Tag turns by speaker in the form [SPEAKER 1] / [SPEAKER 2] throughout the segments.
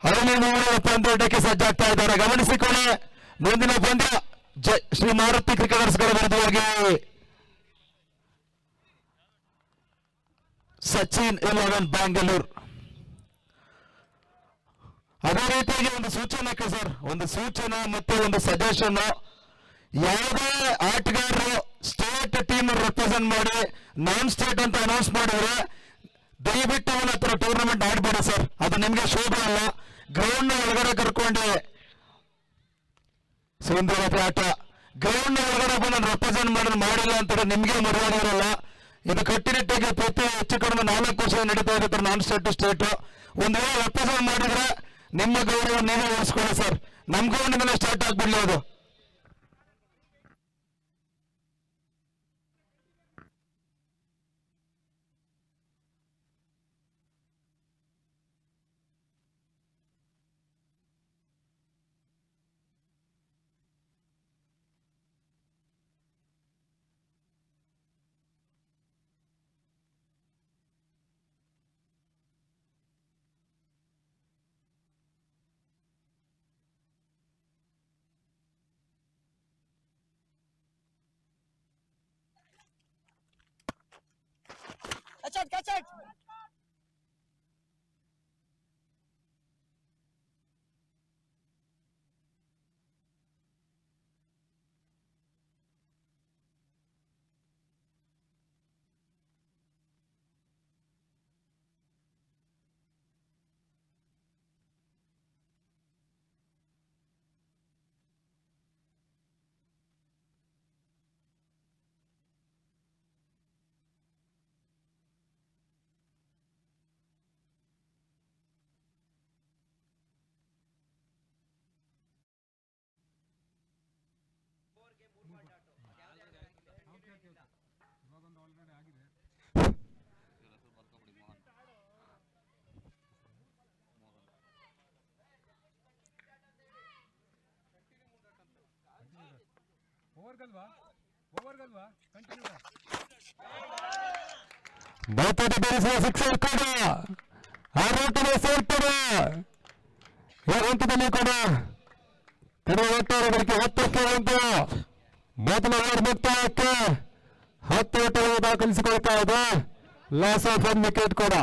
[SPEAKER 1] 17 ಪಂದ್ಯಾಟಕ್ಕೆ ಸಜ್ಜಾಗ್ತಾ ಇದ್ದಾರೆ. ಗಮನಿಸಿಕೊಳ್ಳಿ, ಮುಂದಿನ ಪಂದ್ಯ ಶ್ರೀ ಮಾರುತಿ ಕ್ರಿಕೆಟರ್ಸ್ಗಳ ವಿರುದ್ಧವಾಗಿ ಸಚಿನ್ 11 ಬ್ಯಾಂಗ್ಳೂರ್. ಅದೇ ರೀತಿಯಾಗಿ ಒಂದು ಸೂಚನೆ ಸರ್, ಒಂದು ಸೂಚನೆ ಮತ್ತೆ ಒಂದು ಸಜೆಷನ್. ಯಾವುದೇ ಆಟಗಾರರು ಸ್ಟೇಟ್ ಟೀಮ್ ರೆಪ್ರೆಸೆಂಟ್ ಮಾಡಿ ನಾನ್ ಸ್ಟೇಟ್ ಅಂತ ಅನೌನ್ಸ್ ಮಾಡಿದ್ರೆ ದಯವಿಟ್ಟು ಅವನ ಹತ್ರ ಟೂರ್ನಮೆಂಟ್ ಆಡ್ಬೇಡಿ ಸರ್, ಅದು ನಿಮ್ಗೆ ಶೋಭೆ ಅಲ್ಲ. ಗ್ರೌಂಡ್ ಒಳಗಡೆ ಕರ್ಕೊಂಡೆ ಸುಂದರತೆ ಆಟ, ಗ್ರೌಂಡ್ ಒಳಗಡೆ ಬಂದು ರೆಪ್ರೆಸೆಂಟ್ ಮಾಡಿಲ್ಲ ಅಂತ ನಿಮ್ಗೆ ಮರ್ಯಾದೆ ಇರಲ್ಲ. ಇದು ಕಟ್ಟುನಿಟ್ಟಾಗಿ ಪ್ರತಿ ಹೆಚ್ಚು ಕಡಿಮೆ 4 ವರ್ಷ ನಡೀತಾ ಇರುತ್ತೆ ನಾನ್ ಸ್ಟೇಟ್ ಸ್ಟೇಟ್. ಒಂದು ವೇಳೆ ರೆಪ್ರೆಸೆಂಟ್ ಮಾಡಿದ್ರೆ ನಿಮ್ಮ ಗೌರವ ನೀವೇ ಉಳಿಸ್ಕೊಳ್ಳಿ ಸರ್, ನಮ್ ಗ್ರೌಂಡಿಂದಲೇ ಸ್ಟಾರ್ಟ್ ಆಗ್ಬಿಡ್ಲಿ ಅದು.
[SPEAKER 2] Catch it!
[SPEAKER 1] ಬಾತಡಿ ಬೆಳೆಸುವ ಶಿಕ್ಷಣ ಕೂಡ ಆರೋಗ್ಯದ ಸೇರ್ಪಡೆ ಹಂತದಲ್ಲಿ ಕೂಡ ತಿರುವಟ್ಟಕ್ಕೆ 10ಕ್ಕೆ 1 ಮೊದಲ ಓವರ್ ಮುಕ್ತಾಯಕ್ಕೆ 10 ಓಟಗಳನ್ನು ದಾಖಲಿಸಿಕೊಳ್ತಾ ಇದೆ. ಲಾಸ್ ಆಫ್ 1 ವಿಕೆಟ್ ಕೂಡ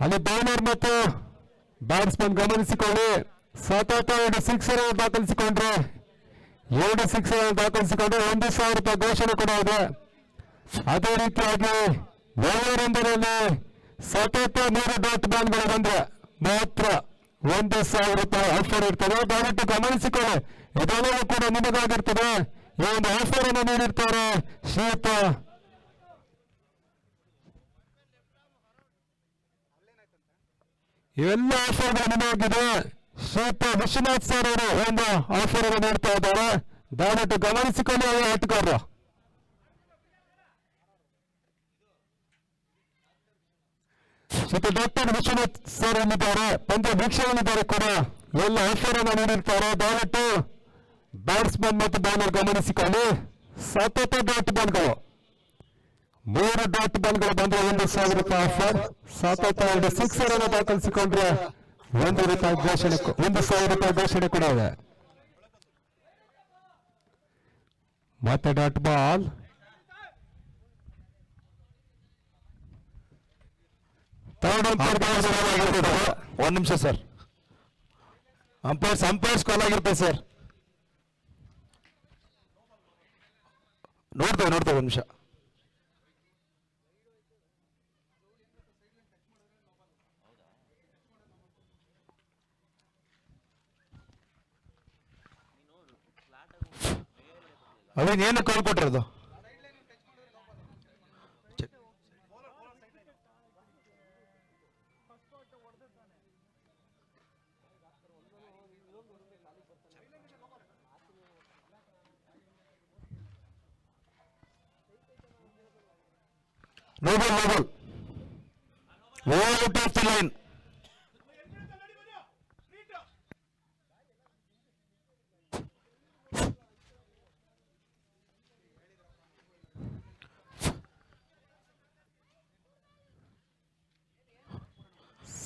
[SPEAKER 1] ಅಲ್ಲಿ ಬೌಲರ್ ಮತ್ತು ಬ್ಯಾಟ್ಸ್ಮನ್ ಗಮನಿಸಿಕೊಳ್ಳಿ. ಸತತ 2 ಸಿಕ್ಸರ್ ದಾಖಲಿಸಿಕೊಂಡ್ರೆ 2 ಸಿಕ್ಸರ್ ದಾಖಲಿಸಿಕೊಂಡ್ರೆ 1,000 ರೂಪಾಯಿ ಘೋಷಣೆ ಕೂಡ ಇದೆ. ಅದೇ ರೀತಿಯಾಗಿ ಓವರೊಂದರಲ್ಲಿ ಸತತ 3 ಡಾಟ್ ಬಾಲ್ಗಳು ಬಂದ್ರೆ ಮಾತ್ರ 1,000 ರೂಪಾಯಿ ಆಫರ್ ಇರ್ತದೆ. ದಯವಿಟ್ಟು ಗಮನಿಸಿಕೊಳ್ಳಿ, ಇದೆಲ್ಲವೂ ಕೂಡ ನಿಮಗಾಗಿರ್ತದೆ. ಈ ಒಂದು ಆಫರ್ ಅನ್ನು ನೀಡಿರ್ತಾರೆ ಶ್ರೀಯುತ ಇವೆಲ್ಲ ಆಫರ್ಗಳು ನಿಮಗಾಗಿದೆ. ಶ್ರೀಯುತ ವಿಶ್ವನಾಥ್ ಸರ್ ಅವರು ಒಂದು ಆಫರ್ ಅನ್ನು ನೀಡ್ತಾ ಇದ್ದಾರೆ. ದಯವಿಟ್ಟು ಗಮನಿಸಿಕೊಳ್ಳಿ ಆಟಗಾರರು. ಡಾಕ್ಟರ್ ವಿಶ್ವನಾಥ್ ಸರ್ ಏನಿದ್ದಾರೆ, ಪಂದ್ಯ ವೀಕ್ಷಕರಿದ್ದಾರೆ ಕೂಡ ಎಲ್ಲ ಆಫರ್ ಅನ್ನು ನೀಡಿರ್ತಾರೆ. ದಯವಿಟ್ಟು ಬ್ಯಾಟ್ಸ್ಮನ್ ಮತ್ತು ಬೌಲರ್ ಗಮನಿಸಿಕೊಳ್ಳಿ. ಸತತ ಡಾಟ್ ಬಾಲ್ಗಳು 3 ಡಾಟ್ ಬಾಲ್ಗಳು ಬಂದ್ರೆ 1,000 ರೂಪಾಯಿ ಆಫರ್. ಸತತ 2 ಸಿಕ್ಸರ್ ಅನ್ನು ದಾಖಲಿಸಿಕೊಂಡ್ರೆ 1,000 ರೂಪಾಯಿ ಘೋಷಣೆ ಕೂಡ ಇದೆ. ಮತ್ತೆ ಡಾಟ್ ಬಾಲ್ ಒಂದು ನಿಮಿಷ ಸರ್, ಅಂಪೈರ್ಸ್ ಕಾಲ್ ಆಗಿರುತ್ತೆ ಸರ್. ನೋಡ್ತೇವೆ ಒಂದು ನಿಮಿಷ. ಅವೇನೇನು ಕಾಲ್ ಕೊಟ್ಟಿರೋದು? No ball. Out of the line.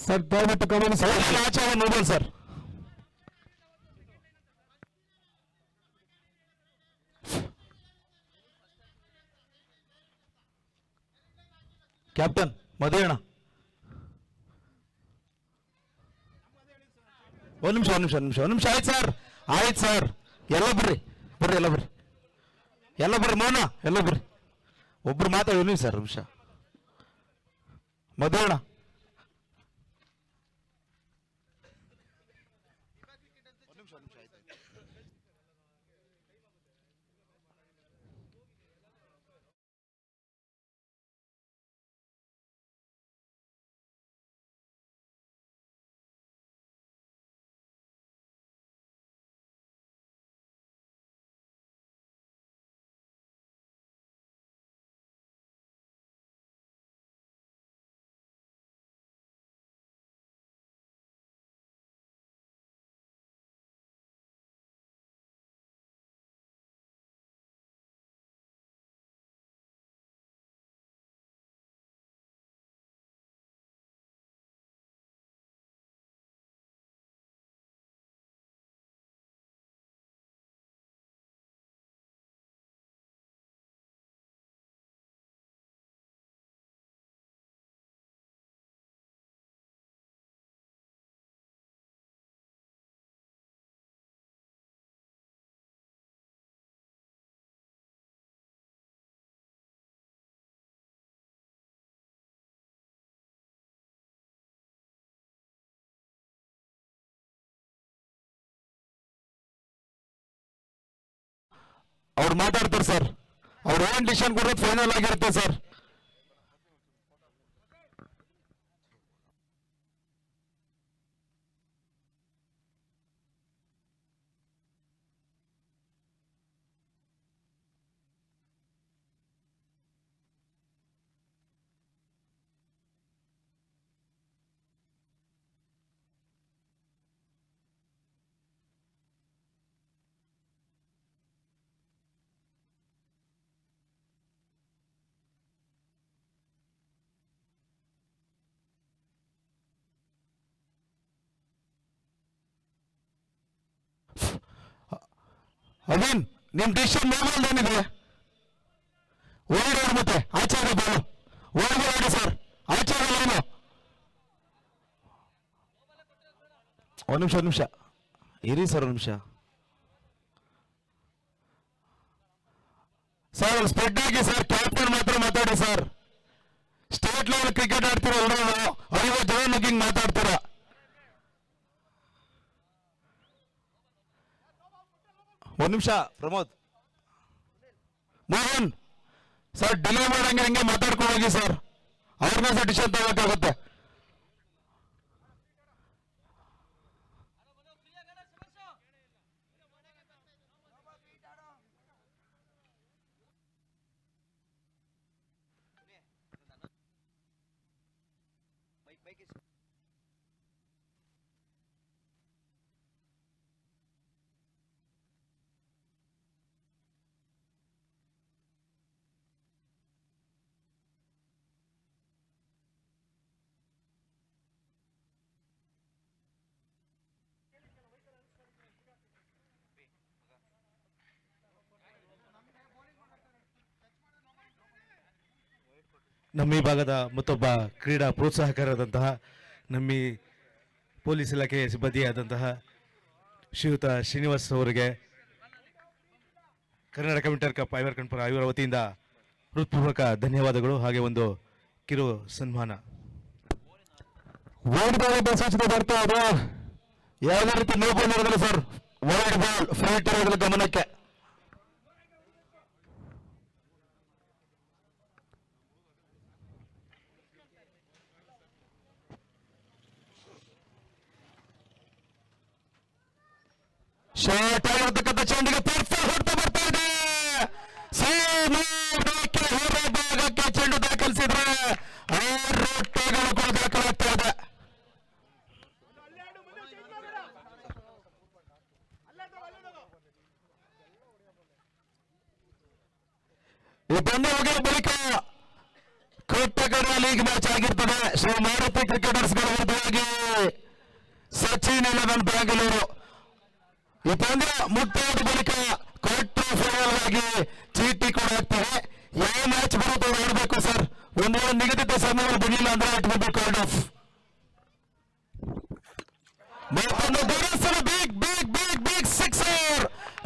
[SPEAKER 1] Sir ದಯವಿಟ್ಟು ಗಮನಿಸಿ.
[SPEAKER 2] ಆಚಾರ ನೋಬಲ್ ಸರ್. ಕ್ಯಾಪ್ಟನ್ ಮದುವೆಣ್ಣ ಒಂದು ನಿಮಿಷ ಆಯ್ತು ಸರ್. ಆಯ್ತು ಸರ್, ಎಲ್ಲ ಬರ್ರಿ ಮೌನ, ಎಲ್ಲ ಬರ್ರಿ. ಒಬ್ರು ಮಾತಾಡಿ ಸರ್ ನಿಮಿಷ. ಮದುವೆಣ್ಣ ಅವ್ರು ಮಾತಾಡ್ತಾರೆ ಸರ್. ಅವ್ರು ಏನ್ ಡಿಸಿಷನ್ ಕೊಡೋದು ಫೈನಲ್ ಆಗಿರುತ್ತೆ ಸರ್. ಅಮೀನ್, ನಿಮ್ ಡಿಸಿಷನ್ ನೋಬಲ್ ಏನಿದೆ? ಒಳಗಡೆ ಮತ್ತೆ ಆಚಾರ ಬಾಳು ಒಳಗಡೆ ಸರ್. ಆಚಾರ ಏನು? ಒಂದು ನಿಮಿಷ ಇರಿ ಸರ್, ಒಂದು ನಿಮಿಷ ಸರ್. ಸ್ಪ್ರೆಡ್ ಆಗಿ ಸರ್. ಕ್ಯಾಪ್ಟನ್ ಮಾತ್ರ ಮಾತಾಡಿ ಸರ್. ಸ್ಟೇಟ್ ಲೆವೆಲ್ ಕ್ರಿಕೆಟ್ ಆಡ್ತೀರ ಎಲ್ಲರೂ, 50 ಜನ ನುಗ್ಗಿ ಮಾತಾಡ್ತೀರ. ಒಂದು ನಿಮಿಷ ಪ್ರಮೋದ್, ಮೋಹನ್ ಸರ್, ಡಿಲೇ ಮಾಡಂಗೆ ಹಂಗೆ ಮಾತಾಡ್ಕೊಂಡು ಹೋಗಿ ಸರ್. ಅವ್ರನ್ನ ಸರ್ ಡಿಸಿಷನ್ ತಗೋಬೇಕಾಗುತ್ತೆ.
[SPEAKER 3] ನಮ್ಮ ಈ ಭಾಗದ ಮತ್ತೊಬ್ಬ ಕ್ರೀಡಾ ಪ್ರೋತ್ಸಾಹಕರಾದಂತಹ ನಮ್ಮ ಪೊಲೀಸ್ ಇಲಾಖೆಯ ಸಿಬ್ಬಂದಿಯಾದಂತಹ ಶ್ರೀಯುತ ಶ್ರೀನಿವಾಸ್ ಅವರಿಗೆ ಕರ್ನಾಟಕ ಕಮಿಟರ್ ಕಪ್ ಐವರ್ ಕಣ್ಪುರ ಇವರ ವತಿಯಿಂದ ಹೃತ್ಪೂರ್ವಕ ಧನ್ಯವಾದಗಳು. ಹಾಗೆ ಒಂದು ಕಿರು ಸನ್ಮಾನ.
[SPEAKER 1] ವರ್ಲ್ಡ್ ಬಾಲ್ ಸೂಚನೆ ಬರ್ತಾ ಇದೆ.
[SPEAKER 2] ಯಾವುದೇ ರೀತಿ ನೋವು ನಡೆದಿಲ್ಲ ಸರ್. ವರ್ಲ್ಡ್ ಬಾಲ್ ಫೈಟ್ ಇರೋದ್ರ ಗಮನಕ್ಕೆ. ಶಾರ್ಟ್ ಆಗಿರತಕ್ಕಂಥ ಚೆಂಡಿಗೆ ಹೊಡ್ತಾ ಬರ್ತಾ ಇದೆ. ಹೊರ ಭಾಗಕ್ಕೆ ಚೆಂಡು ದಾಖಲಿಸಿದ್ರೆ 6 ರೊಟ್ಟೆಗಳು ಕೂಡ ದಾಖಲಾಗ್ತಾ ಇದೆ. ಈ ಪಂದ್ಯ ಮುಗಿದ ಬಳಿಕ ಕೊಟ್ಟಗಡಲ್ಲಿ ಲೀಗ್ ಮ್ಯಾಚ್ ಆಗಿರ್ತದೆ. ಶ್ರೀ ಮಾರುತಿ ಕ್ರಿಕೆಟರ್ಸ್ ಗಳ ವಿರುದ್ಧವಾಗಿ ಸಚಿನ್ 11 ಬ್ಯಾಂಗ್ಳೂರು. ಈ ಪಂದ್ಯ ಮುಕ್ತಾಯದ ಬಳಿಕ ಕ್ವಾರ್ಟರ್ ಫೈನಲ್ ಆಗಿ ಚೀಟಿ ಕೂಡ ಆಗ್ತದೆ. ಯಾವ ಮ್ಯಾಚ್ ಬರುತ್ತೋ ಆಡಬೇಕು ಸರ್. ಒಂದು ವೇಳೆ ನಿಗದಿತ ಸಮಯದಲ್ಲಿ ಬಿಡಲಿಲ್ಲ ಅಂದ್ರೆ it will be called off. ಮತ್ತೊಂದು ದುರಸ್ತರ big big big big sixer.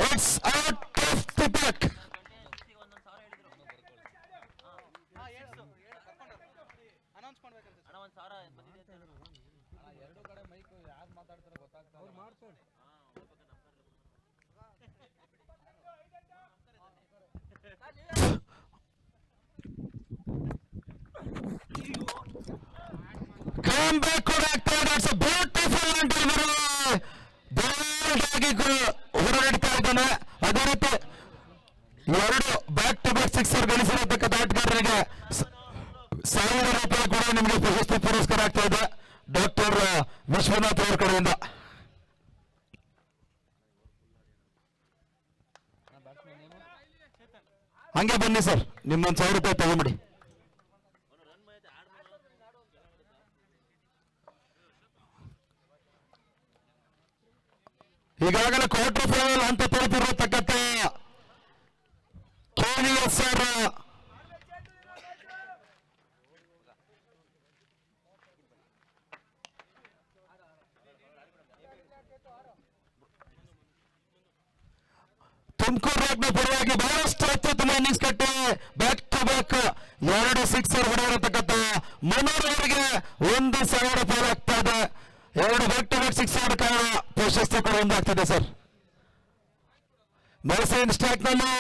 [SPEAKER 2] It's out of the back. Comeback ಕೂಡ ಆಗ್ತದೆ. ಇಟ್ಸ್ ಬ್ಯೂಟಿಫುಲ್ ಅಂತ ಬೋಲ್ಡ್ ಆಗಿ ಹೊರನಡೀತಾ ಇದ್ದಾನೆ. ಅದೇ ರೀತಿ 2 ಬ್ಯಾಕ್ ಟು ಬ್ಯಾಕ್ ಸಿಕ್ಸರ್ ಗಳಿಸಿರತಕ್ಕಂಥ ಆಟಗಾರರಿಗೆ 1000 ರೂಪಾಯಿ ಕೂಡ ನಿಮಗೆ ಪ್ರಶಸ್ತಿ ಪುರಸ್ಕಾರ ಆಗ್ತಾ ಇದೆ ಡಾಕ್ಟರ್ ವಿಶ್ವನಾಥ್ ಅವರ ಕಡೆಯಿಂದ. ಹಂಗೆ ಬನ್ನಿ ಸರ್, ನಿಮ್ಮೊಂದು 1000 ರೂಪಾಯಿ ತಗೊಂಬಿಡಿ. ಈಗಾಗಲೇ ಕ್ವಾರ್ಟರ್ ಫೈನಲ್ ಹಂತ ತಲುಪಿರತಕ್ಕಂಥ KVSR ತುಮಕೂರು ರೋಡ್ನ ಪರವಾಗಿ ಬಹಳಷ್ಟು ಅತ್ಯುತ್ತಮ ಇನ್ನಿಂಗ್ಸ್ ಕಟ್ಟಿ ಬ್ಯಾಕ್ ಟು ಬ್ಯಾಕ್ 2 ಸಿಕ್ಸರ್ ಹೊಡೆದಿರತಕ್ಕಂಥ ಮನೋಹರ್ ಅವರಿಗೆ 1000 ರೂಪಾಯಿ ಆಗ್ತಾ ಇದೆ. 2 ಬ್ಯಾಕ್ ಟು ಬ್ಯಾಕ್ ಸಿಕ್ಸರ್ ಕಾರಣ ಪ್ರಶಸ್ತಿ ಕೂಡ ಒಂದಾಗ್ತದೆ ಸರ್. ಮೆರ್ಸಿನ್ ಸ್ಟ್ರೈಕ್ ನಲ್ಲಿ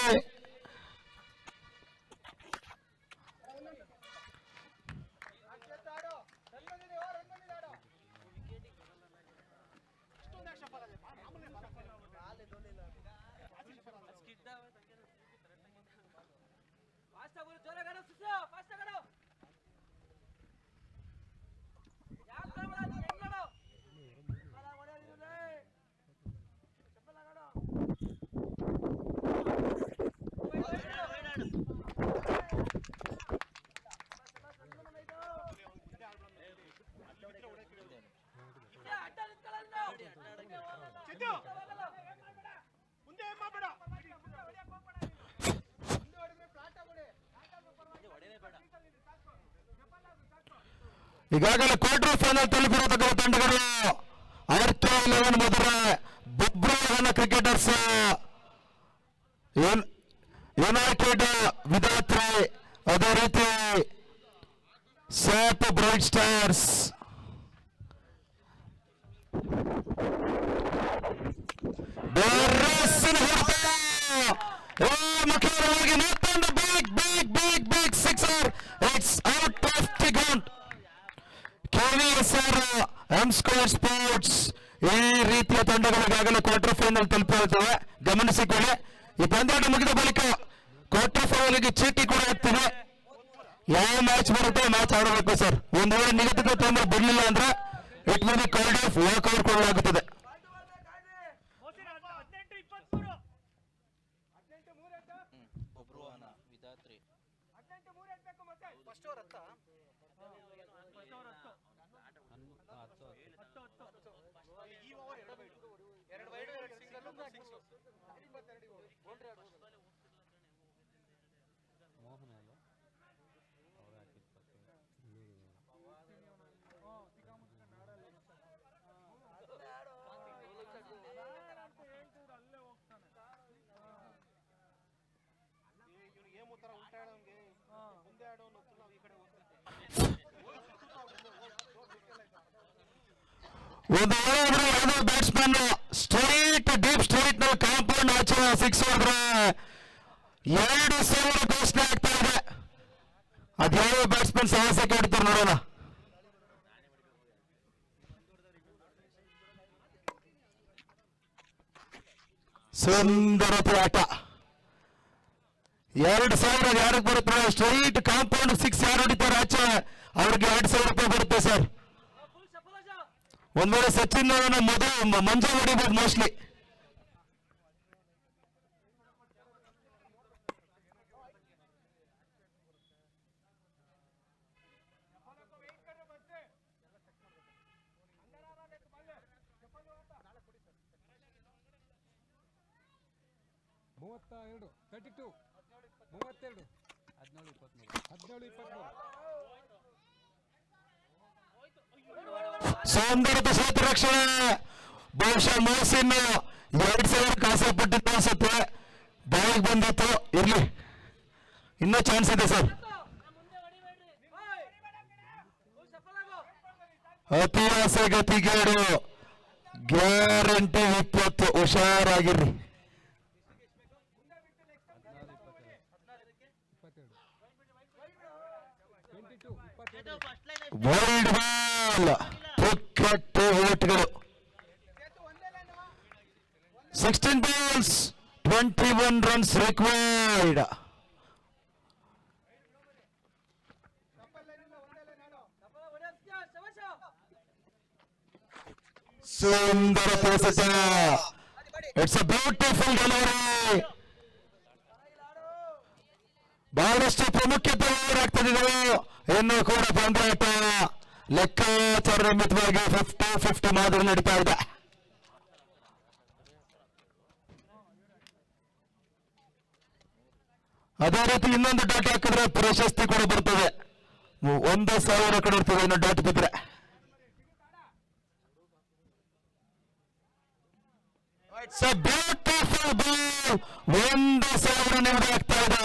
[SPEAKER 2] ಈಗಾಗಲೇ ಕ್ವಾರ್ಟರ್ ಫೈನಲ್ ತಲುಪಿರತಕ್ಕಂಥ ತಂಡಗಳು RK11 Madurai, ಬೊಬ್ರವನ cricketers, United Vidhatri, ಅದೇ ರೀತಿ ಸ್ಯಾಪ್ ಬ್ರೈಟ್ ಸ್ಟಾರ್ಸ್. ಮುಖ್ಯವಾಗಿ ಮತ್ತೊಂದು big big big big sixer. It's out of the ground. KVSR M-Square sports ಈ ರೀತಿಯ ತಂಡಗಳು ಈಗಾಗಲೇ ಕ್ವಾರ್ಟರ್ ಫೈನಲ್ ತಲುಪಿರುತ್ತವೆ. ಗಮನಿಸಿಕೊಳ್ಳಿ, ಈ ಪಂದ್ಯಾಟ ಮುಗಿದ ಬಳಿಕ ಕ್ವಾರ್ಟರ್ ಫೈನಲ್ಗೆ ಚೀಟಿ ಕೂಡ ಆಗ್ತದೆ. ಯಾವ ಮ್ಯಾಚ್ ಬರುತ್ತೆ ಮ್ಯಾಚ್ ಆಡಬೇಕು ಸರ್. ಒಂದು ವೇಳೆ ನಿಗದಿತ ಟೈಮ್ ಬಿಡಲಿಲ್ಲ ಅಂದ್ರೆ it will be called of, walk out ಕೊಡಲಾಗುತ್ತದೆ. ಒಂದು ವೇಳೆ ಯಾವುದೋ ಬ್ಯಾಟ್ಸ್ಮನ್ ಸ್ಟ್ರೈಟ್ ಡೀಪ್ ಸ್ಟ್ರೈಟ್ ನಲ್ಲಿ ಕಾಂಪೌಂಡ್ ಆಚೆ ಸಿಕ್ಸ್ ಹೊಡೆದ್ರೆ 2000 ಘೋಷಣೆ ಆಗ್ತಾ ಇದೆ. ಅದ್ಯಾವ ಬ್ಯಾಟ್ಸ್ಮನ್ ಸಾಹಸಕ್ಕೆ ಹೊಡಿತಾರೆ ನೋಡೋಣ. ಸುಂದರತೆ ಆಟ. 2000 ಯಾರಿಗೆ ಬರುತ್ತೆ? ಸ್ಟ್ರೈಟ್ ಕಾಂಪೌಂಡ್ ಸಿಕ್ಸ್ ಯಾರು ಹೊಡಿತಾರೆ ಆಚೆ ಅವ್ರಿಗೆ 2000 ರೂಪಾಯಿ ಬರುತ್ತೆ ಸರ್. ಒಂದ್ ವೇಳೆ ಸಚಿನ್ ಮಂಜು ಹೊಡಿಬಹುದು ಮೋಸ್ಟ್ಲಿ.
[SPEAKER 1] 32 32 32 17 23
[SPEAKER 2] ಸೌಂದರ್ಯದ ಸೇತು ರಕ್ಷಣೆ ಬಹುಶಃ ಮೋಸಿನ 2000 ಕಾಸಪಟ್ಟಿತ್ತು ಅನ್ಸುತ್ತೆ, ಬಾಯಿಗೆ ಬಂದಿತ್ತು. ಇರ್ಲಿ, ಇನ್ನೂ ಚಾನ್ಸ್ ಇದೆ ಸರ್. ಅತಿ ಆಸೆ ಗತಿಗೇಡು, ಗ್ಯಾರಂಟಿ 20. ಹುಷಾರಾಗಿರ್ರಿ. ವೈಲ್ಡ್ ಬಾಲ್, ಕ್ರಿಕೆಟ್ ಓಟ್ಗಳು. 16 balls, 21 runs required. ಸುಂದರ ಪೋಸಟ. It's a beautiful delivery. ಬಹಳಷ್ಟು ಪ್ರಾಮುಖ್ಯತೆ ಆಗ್ತದಿದೆ. ಇನ್ನು ಕೂಡ ಪಂದ್ಯಾಟ ಲೆಕ್ಕಾಚಾರ ಮಿತವಾಗಿ 50-50 ಮಾದರಿ ನಡೀತಾ ಇದೆ. ಅದೇ ರೀತಿ ಇನ್ನೊಂದು ಡಾಟ್ ಹಾಕಿದ್ರೆ ಪ್ರಶಸ್ತಿ ಕೂಡ ಬರ್ತದೆ. 1,000 ಕಡೆ ಇರ್ತದೆ ಇನ್ನು ಡಾಟ್ ಬಿದ್ರೆ. It's a beautiful ball. 1,000 ನಿಮಗೆ ಆಗ್ತಾ ಇದೆ.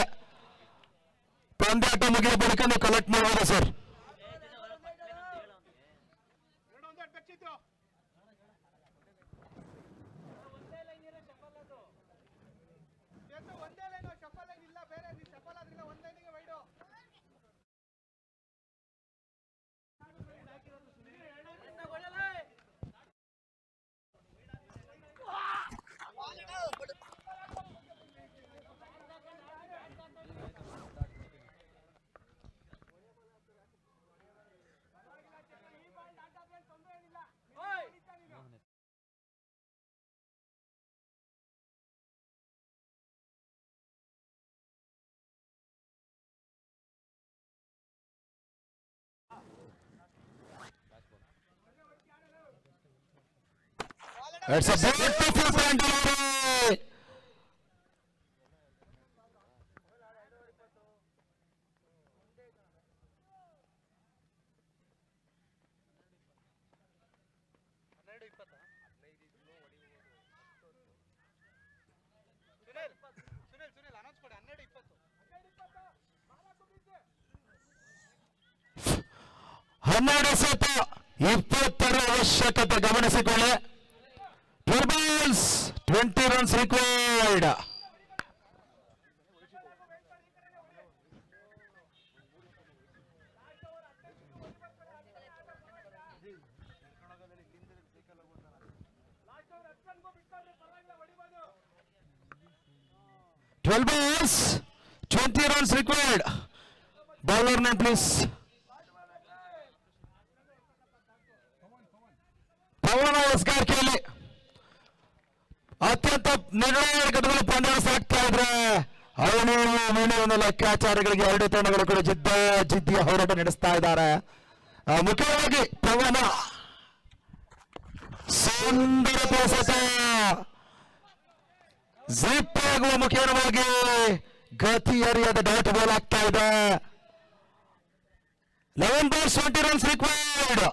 [SPEAKER 2] ಪಂದ್ಯಾಟ ಮುಗಿದ ಬಳಿಕ ನೀವು ಕಲೆಕ್ಟ್ ಮಾಡಬಹುದು sir. It's a beautiful delivery. ಹನ್ನೆರಡು ಸತ 20 ಅವಶ್ಯಕತೆ ಗಮನಿಸಿಕೊಳ್ಳಿ. 12 balls, 20 runs required. Twelve balls, 20 runs required. Bowler name please. Pavan ನಮಸ್ಕಾರ ಕೇಳಿ. ಅತ್ಯಂತ ನಿರ್ಣಾಯಕದಲ್ಲಿ ಪಂದ್ಯ ಸಾಕ್ತಾ ಇದ್ರೆ ಅವನು ಮೀನುವನ್ನು ಲೆಕ್ಕಾಚಾರಗಳಿಗೆ 2 ತಂಡಗಳು ಕೂಡ ಜಿದ್ದಿಯ ಹೋರಾಟ ನಡೆಸ್ತಾ ಇದ್ದಾರೆ. ಮುಖ್ಯವಾಗಿ ಪವನ ಸುಂದರ ಪೋಸಟ ಜಿಪ್ ಆಗುವ ಮುಖೇನವಾಗಿ ಗತಿ ಅರಿಯದ ಡಾಟ್ ಬಾಲ್ ಆಗ್ತಾ ಇದೆ. 11 balls, 20 runs required.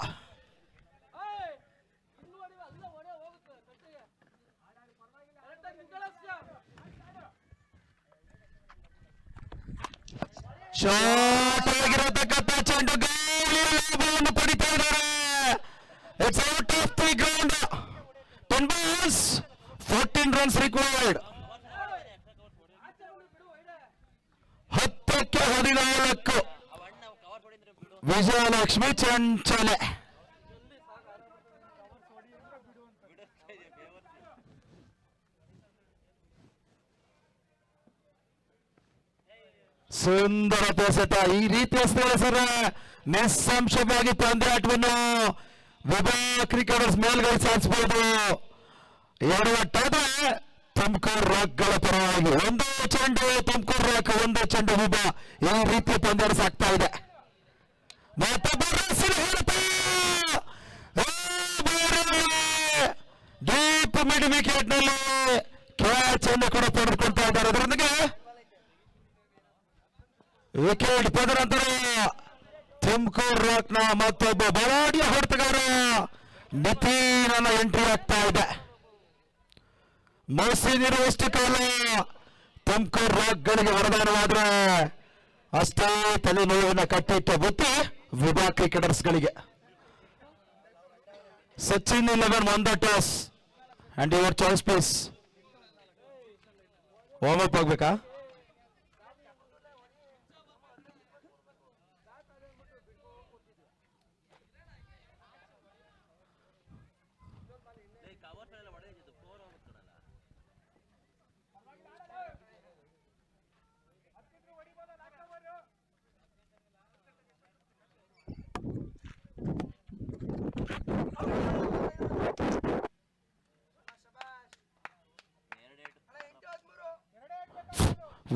[SPEAKER 2] ಶಾರ್ಟ್ ಆಗಿರತಕ್ಕಂಥ ಚೆಂಡು ಲಾಭವನ್ನು ಪಡಿತಾ ಇದ್ದಾರೆ. It's out of the ground. 10 balls, 14 runs required. 10ಕ್ಕೆ 14. ವಿಜಯಲಕ್ಷ್ಮಿ ಚಂಚಲೆ. ಸುಂದರ ಪೋಸಟ. ಈ ರೀತಿಯ ಸರ್ ನಿಸ್ಸಂಶಯವಾಗಿ ಪಂದ್ಯಾಟವನ್ನು ವಿಭಾ ಕ್ರಿಕೆಟರ್ಸ್ ಮೇಲ್ಗೈ ಸಾಧಿಸಬಹುದು. 2 ಒಟ್ಟಾದ್ರೆ ತುಮಕೂರು ರಾಕ್ಗಳ ಪರವಾಗಿ ಒಂದು ಚೆಂಡು ತುಮಕೂರು ರಾಕ್, ಒಂದು ಚೆಂಡು ವಿಭಾ. ಈ ರೀತಿ ಪಂದ್ಯ ಸಾಗ್ತಾ ಇದೆ. ಡೀಪ್ ಮಿಡ್ ವಿಕೆಟ್ ನಲ್ಲಿ ಕ್ಯಾಚ್ ಅನ್ನು ಕೂಡ ಪಡೆದುಕೊಳ್ತಾ ಇದ್ದಾರೆ. ಇದ್ದಾರೆ. ಅದರೊಂದಿಗೆ ವಿಕೆಟ್ ಪಡೆದ ನಂತರ ತುಮಕೂರು ರಾಕ್ನ ಮತ್ತೊಬ್ಬ ಬಲಾಢ್ಯ ಹೊಡೆತಗಾರ ನಿತೀನನ ಎಂಟ್ರಿ ಆಗ್ತಾ ಇದೆ. ಮೌಸಿನಿರುವಷ್ಟು ಕಾಲ ತುಮಕೂರು ರಾಕ್ಗಳಿಗೆ ವರದಾನವಾದ್ರೆ ಅಷ್ಟೇ ತಲೆನೋವಿನ ಕಟ್ಟಿಟ್ಟ ಬುತ್ತಿ ವಿಭಾಗ ಕ್ರಿಕೆಟರ್ಸ್ಗಳಿಗೆ. Sachin 11 on the toss and your choice please. Warm up ಆಗ್ಬೇಕಾ?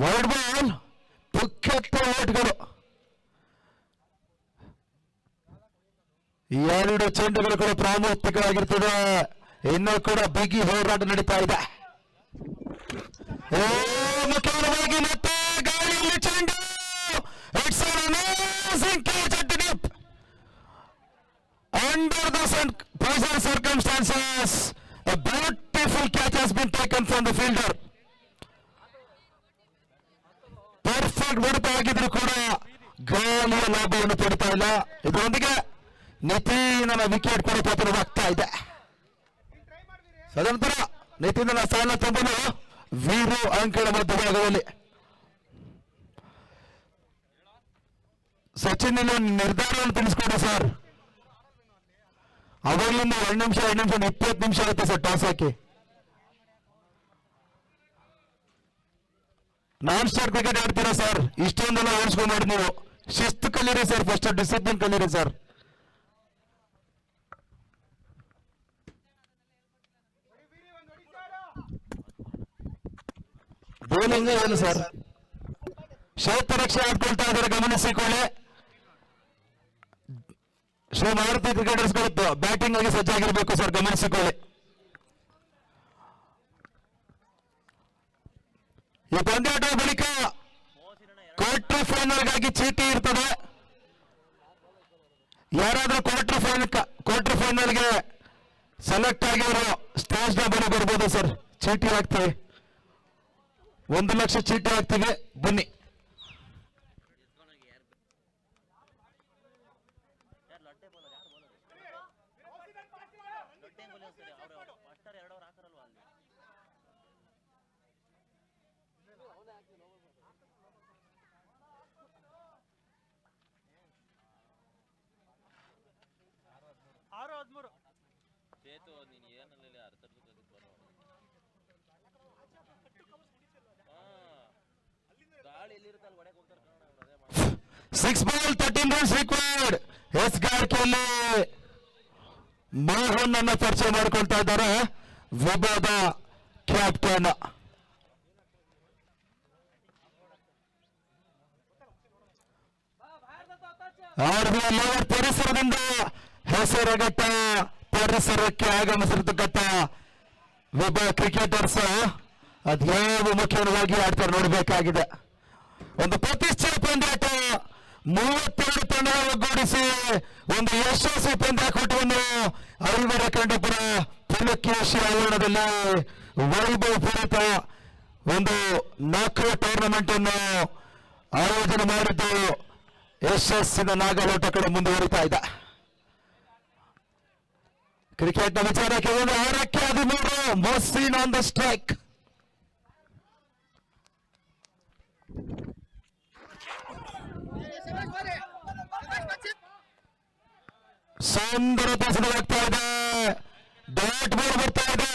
[SPEAKER 2] ವೈಡ್ ಬಾಲ್ ಪುಕ್ಕತ್ತ ಓಟ್ಗಳು. ಎರಡು ಚೆಂಡುಗಳು ಕೂಡ ಪ್ರಾಮುಖ್ಯವಾಗಿರ್ತದೆ. ಇನ್ನೂ ಕೂಡ ಬಿಗಿ ಹೋರಾಟ ನಡೀತಾ ಇದೆ. ಮುಖ್ಯವಾಗಿ ಮತ್ತೆ ಗಾಳಿಯಲ್ಲಿ ಚೆಂಡು. It's an amazing catch at the deep. Under the present circumstances, a beautiful catch has been taken from the fielder. Perfect ಹೊಡೆತ ಆಗಿದ್ರು ಕೂಡ ಗಾಳಿಯ ಲಾಭವನ್ನು ಪಡ್ತಾ ಇಲ್ಲ. ಇದರೊಂದಿಗೆ ನಿತೀನನ ವಿಕೆಟ್ ಕೂಡ ಪತನವಾಗ್ತಾ ಇದೆ. ತದನಂತರ ನಿತೀನನ ಸ್ಥಾನ ತುಂಬಲು ವೀರು ಅಂಕಣ ಮಧ್ಯಭಾಗದಲ್ಲಿ. ಸಚಿನ್ ನಿರ್ಧಾರವನ್ನು ತಿಳಿಸ್ಕೊಡಿ ಸರ್. ಅವಾಗಲಿಂದ 2 ನಿಮಿಷ 20 ನಿಮಿಷ ಆಗುತ್ತೆ ಸರ್ ಟಾಸ್ ಹಾಕಿ. ನಾನ್ ಸ್ಟಾರ್ ಕ್ರಿಕೆಟ್ ಆಡ್ತೀರಾ ಸರ್? ಇಷ್ಟೊಂದೆಲ್ಲ ಓಡಿಸ್ಕೊಂಡು ಮಾಡಿ ನೀವು ಶಿಸ್ತು ಕಲೀರಿ ಸರ್. ಫಸ್ಟ್ ಡಿಸಿಪ್ಲಿನ್ ಕಲೀರಿ ಸರ್. ಬೌಲಿಂಗ್ ಏನು ಸರ್? ಕ್ಷೇತ್ರ ರಕ್ಷೆ ಆಡ್ಕೊಳ್ತಾ ಇದ್ದಾರೆ, ಗಮನಿಸಿಕೊಳ್ಳಿ. ಶ್ರೀ ಮಾರುತಿ ಕ್ರಿಕೆಟರ್ಸ್ಗಳು ಬ್ಯಾಟಿಂಗ್ ಆಗಿ ಸಜ್ಜಾಗಿರ್ಬೇಕು ಸರ್, ಗಮನಿಸಿಕೊಳ್ಳಿ. ಈ ಪಂದ್ಯಾಟದ ಬಳಿಕ ಕ್ವಾರ್ಟರ್ ಫೈನಲ್ಗಾಗಿ ಚೀಟಿ ಇರ್ತದೆ. ಯಾರಾದ್ರೂ ಕ್ವಾರ್ಟರ್ ಫೈನಲ್ಗೆ ಸೆಲೆಕ್ಟ್ ಆಗಿರೋ ಸ್ಟೇಜ್ ನ ಬಳಿ ಬರ್ಬೋದು ಸರ್. ಚೀಟಿ ಹಾಕ್ತೀವಿ, 1 ಲಕ್ಷ ಚೀಟಿ ಹಾಕ್ತೀವಿ, ಬನ್ನಿ. Six ball 13 runs required. ಎಸ್ ಗಾರ್ಕಿಯಲ್ಲಿ ಮೋಹನ್ ಅನ್ನ ಪರಿಚಯ ಮಾಡಿಕೊಳ್ತಾ ಇದ್ದಾರೆ ವಿಭಾಗ ಕ್ಯಾಪ್ಟನ್. ಪರಿಸರದಿಂದ ಹೆಸರುಘಟ್ಟ ಪರಿಸರಕ್ಕೆ ಆಗಮಿಸಿರ್ತಕ್ಕಂಥ ವಿಭಾಗ ಕ್ರಿಕೆಟರ್ಸ್ ಅದ್ಯಾವ ಮುಖ್ಯವಾಗಿ ಆಡ್ತಾರೆ ನೋಡಬೇಕಾಗಿದೆ. ಒಂದು ಪ್ರತಿಷ್ಠಿತ ಪಂದ್ಯಾಟ, 32 ತಂಡಗಳ ಒಗ್ಗೂಡಿಸಿ ಒಂದು ಯಶಸ್ವಿ ಪಂದ್ಯಾಕೂಟವನ್ನು ಐವರ ಕಂಡಪುರ ಪುಲಕೇಶಿ ಆವರಣದಲ್ಲಿ ವೈಭವಪೂರಿತ ಒಂದು ನಾಕೌಟ್ ಟೂರ್ನಮೆಂಟ್ ಅನ್ನು ಆಯೋಜನೆ ಮಾಡಿದ್ದು ಯಶಸ್ಸಿನ ನಾಗಲೋಟ ಕಡೆ ಮುಂದುವರಿತಾ ಇದೆ. ಕ್ರಿಕೆಟ್ನ ವಿಚಾರಕ್ಕೆ 6ಕ್ಕೆ 13 ಮೊಹಸಿನ್ ಆನ್ ದ ಸ್ಟ್ರೈಕ್. ಸುಂದರ ಪಸರಾಗ್ತಾ ಇದೆ, ಡಾಟ್ ಬಾಲ್ ಬರ್ತಾ ಇದೆ.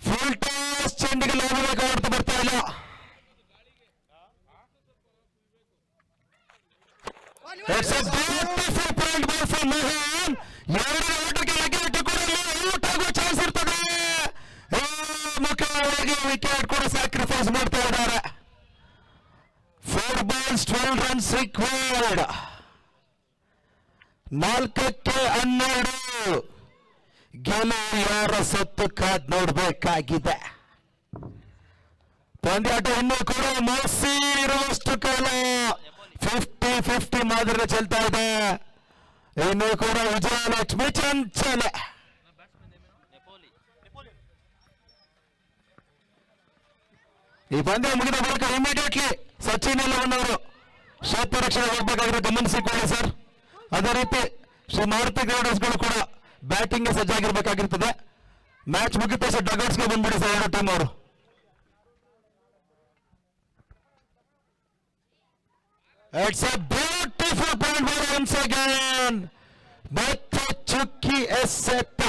[SPEAKER 2] ಫುಲ್ ಟಾಸ್ ಚೆಂಡಿಗೆ ಲಾಭ ಬರ್ತಾ ಇಲ್ಲ. It's a beautiful point ball for Mohan. ಎರಡನೇ ಓಟಕ್ಕೆ ವಿಕೆಟ್ ಕೂಡ ಔಟ್ ಆಗುವ ಚಾನ್ಸ್ ಇರ್ತದೆ. ಮುಖ್ಯವಾಗಿ ವಿಕೆಟ್ ಕೂಡ ಸ್ಯಾಕ್ರಿಫೈಸ್ ಮಾಡ್ತಾ ಇದ್ದಾರೆ. 4 balls 12 runs required. 4ಕ್ಕೆ 12 ಗೆಲುವು ಯಾರ ಸತ್ತು ಕಾದ್ ನೋಡ್ಬೇಕಾಗಿದೆ. ಪಂದ್ಯಾಟ ಇನ್ನೂ ಕೂಡ ಮೋಸಿ ಇರುವಷ್ಟು ಕಾಲ 50-50 ಮಾದರಿ ಚೆಲ್ತಾ ಇದೆ. ಇನ್ನೂ ಕೂಡ ವಿಜಯಲಕ್ಷ್ಮಿ ಚಂಚಲ. ಈ ಪಂದ್ಯ ಮುಗಿದ ಬಳಿಕ ಇಮಿಡಿಯೇಟ್ಲಿ ಸಚಿನ್ ಎಲ್ಲವನ್ನವರು ಶಾಪ್ ರಕ್ಷಣೆ ಹೋಗ್ಬೇಕಾದ್ರೆ ಗಮನಿಸಿಕೊಳ್ಳಿ ಸರ್. ಅದೇ ರೀತಿ ಶ್ರೀ ಮಾರುತಿ ಗ್ರೌಂಡರ್ಸ್ಗಳು ಕೂಡ ಬ್ಯಾಟಿಂಗ್ಗೆ ಸಜ್ಜಾಗಿರ್ಬೇಕಾಗಿರ್ತದೆ. ಮ್ಯಾಚ್ ಮುಗಿದ ತಕ್ಷಣ ಡಗೌಟ್ಸ್ಗೆ ಬಂದ್ಬಿಡಿ ಸರ್ ಎರಡು ಟೀಮ್ ಅವರು. It's a beautiful point by once again. ಮತ್ತೆ ಚುಕ್ಕಿ ಎಸೆತ.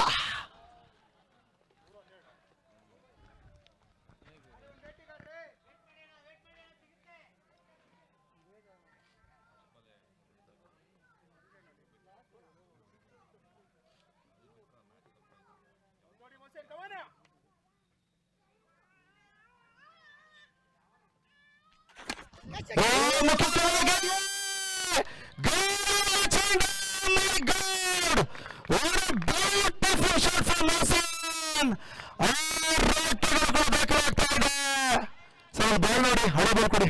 [SPEAKER 2] ಬಾಲ್ ನೋಡಿ, ಹಳೆ ಬಾಲ್ ಕೊಡಿ.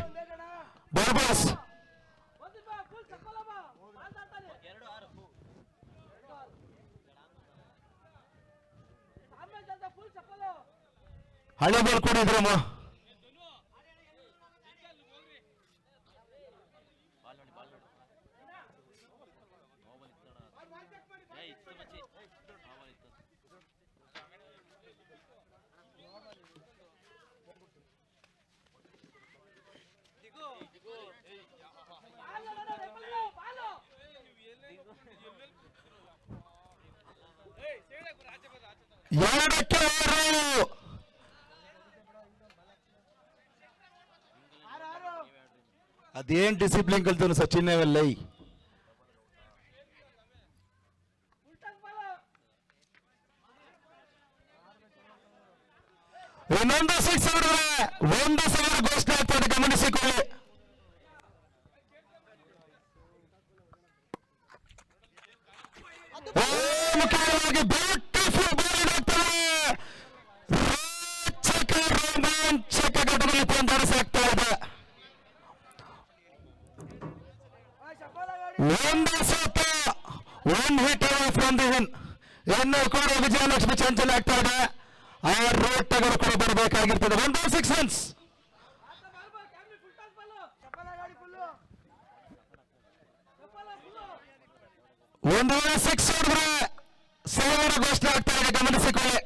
[SPEAKER 2] ಬಾಲ್ ಬಾಸ್ ಹಳೆ ಬಾಲ್ ಕೊಡಿದ್ರಮ್ಮ. ಎರಡಕ್ಕೆ ಆರು. ಅದೇನ್ ಡಿಸಿಪ್ಲಿನ್ ಕಲ್ತವನು ಸಚಿನ್ ಅವೆಲ್ಲೈ. ಇನ್ನೊಂದು 6 ಹೊಡೆದ್ರೆ 1,000 ಘೋಷಣೆ ಆಗ್ತದೆ, ಗಮನಿಸಿಕೊಳ್ಳಿ. ಮುಖ್ಯವಾಗಿ ಬ್ಯೂಟಿಫುಲ್ ಬಾಲ್ ಆಗ್ತದೆ. ರೋಮಾಂಚಕ ಘಟನೆ ಪಂದರಿಸಾಗ್ತಾ ಇದೆ. ಒಂದು ಸೋತ, 1 hit away from the win. ಇನ್ನೂ ಕೂಡ ವಿಜಯಲಕ್ಷ್ಮಿ ಚಂಚಲ ಆಗ್ತಾ ಇದೆ. ಆ ರೋಟಗಳು ಕೂಡ ಬರಬೇಕಾಗಿರ್ತದೆ. 1 runs. ಒಂದು ವೇಳೆ 6 ಹೊಡೆದ್ರೆ 7 ಘೋಷಣೆ ಆಗ್ತಾ ಇದೆ, ಗಮನಿಸಿಕೊಳ್ಳಿ.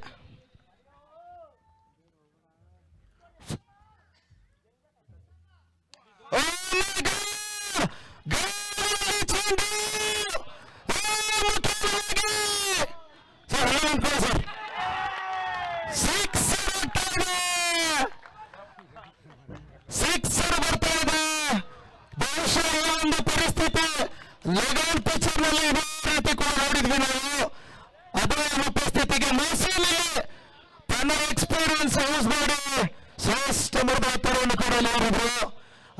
[SPEAKER 2] ಸಿಕ್ಸರ್ ಬರ್ತಾ ಇದೆ. ಬಹುಶಃ ಈ ಒಂದು ಪರಿಸ್ಥಿತಿ ಲೆಗನ್ ಪಿಚರ್ ನಲ್ಲಿ ಇದೇ ರೀತಿ ಕೂಡ ನೋಡಿದ್ವಿ ನಾವು. ಅದೇ ಉಪಸ್ಥಿತಿಗೆ ಮೋಸಿಲಿ ತನ್ನ ಎಕ್ಸ್ಪೀರಿಯನ್ಸ್ ಯೂಸ್ ಮಾಡಿ ಶ್ರೇಷ್ಠ ಮೃದವನ್ನು ಕೂಡ ನೋಡಿದ್ರು.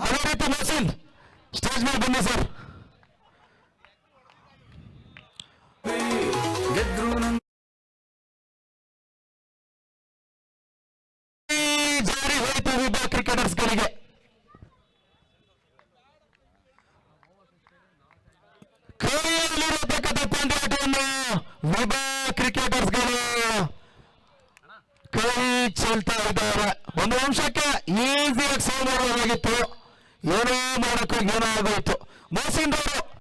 [SPEAKER 2] ಅದೇ ರೀತಿ ಮೋಸಿಲ್ ಸ್ಟೇಜ್ ಮೇಲೆ ಬನ್ನಿ ಸರ್. ಜಾರಿ ಹೋಯಿತು ವಿಭಾಗ ಕ್ರಿಕೆಟರ್ಸ್ಗಳಿಗೆ. ಕೈಯಲ್ಲಿರತಕ್ಕಂಥ ಪಂದ್ಯಾಟವನ್ನು ವಿಭಾಗ ಕ್ರಿಕೆಟರ್ಸ್ಗಳು ಕೈ ಚೆಲ್ತಾ ಇದ್ದಾರೆ. ಒಂದು ಅಂಶಕ್ಕೆ ಈಸಿಯಾಗಿ ಸೇವ್ ಮಾಡಬಹುದಾಗಿತ್ತು, ಏನೋ ಮಾಡಕ್ಕೆ ಏನೋ ಆಗೋಯ್ತು. ಮೋಸಿನ್ ಅವರು